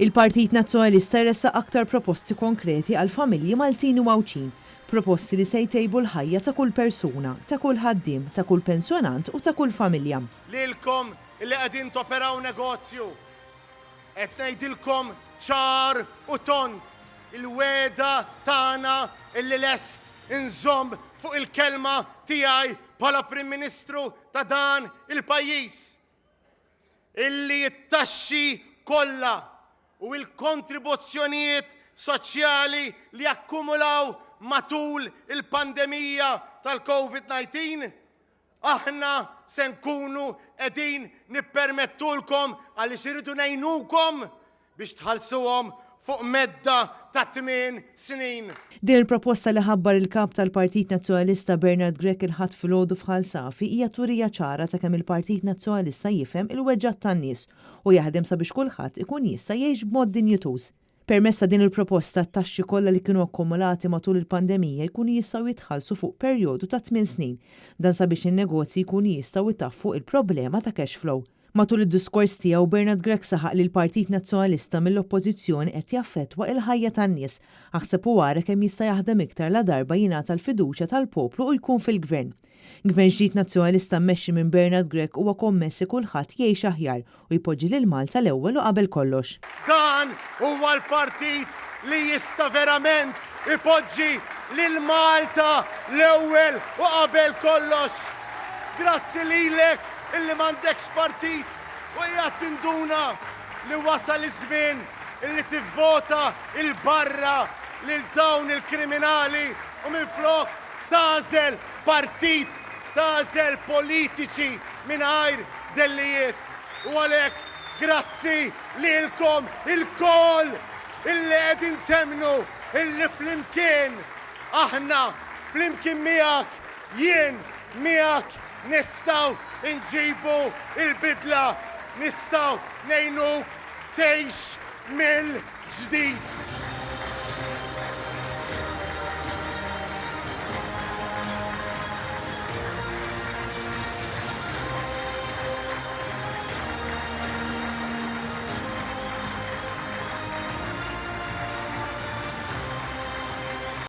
Il-Partit Nazzjonalista jressa aktar proposti konkreti għal familji Maltin u Mawċin, proposti li se jtejbu l-ħajja ta' kull persuna, ta' kull ħaddiem, ta' kull pensjonant u ta' kull familja. Lilkom li qegħdin toperaw negozju, qed ngħidilkom ċar u tont il-weda tagħna illi lest inżomm fuq il-kelma tiegħi bħala Prim Ministru ta' dan il-pajjiż. Illi t-taxxi kollha u l-kontribuzzjonijiet soċjali li akkumulaw matul il-pandemija tal-COVID-19, aħna se nkunu qegħdin nippermettulkom għaliex iridu ngħinukom biex tħallsuhom fuq medda ta' 8 snin. Din il-proposta li ħabbar il-kap tal-Partit Nazzjonalista Bernard Grech il-ħadd filgħodu f'Ħalsafi hija turija ċara ta' kemm il-Partit Nazzjonalista jifhem il-weġġat tan-nies u jaħdem sabiex kulħadd ikun jista' jgħix b'mod dinjituż. Permessa din il-proposta t-taxxi kollha li kienu akkumulati matul il-pandemija jkunu jistgħu jitħallsu fuq perjodu ta' 8 snin, dan sabiex in-negozji jkunu jistgħu jtaffu il-problema ta' cash flow. Matul id-diskors tiegħu Bernard Grech saħaq li l-Partit Nazzjonalista mill-Oppożizzjoni qed jaffettwa il-ħajja tan-nies, aħseb u wara kemm jista' jaħdem iktar la darba jingħata l-fiduċja tal-poplu u jkun fil-gvern. Gvern ġdid Nazzjonalista mmexxi minn Bernard Grech huwa kommessi kulħadd jgħix aħjar u jpoġġi lil Malta l-ewwel u qabel kollox. Dan huwa l-partit li jista' verament ipoġġi lil Malta l-ewwel u qabel kollox. Grazzi lilek illi m'għandekx partit u qiegħed tinduna li wasal iż-żmien illi tivvota il-barra lil dawn il-kriminali u minflok tażel partit, tażel politiċi mingħajr dellijiet. U għalhekk grazzi lilkom il-koll illi qegħdin temnu illi flimkien aħna flimkien miegħek jien miegħek nistgħu nġibu il-bidla, nistgħu ngħinuk tgħix mill-ġdid.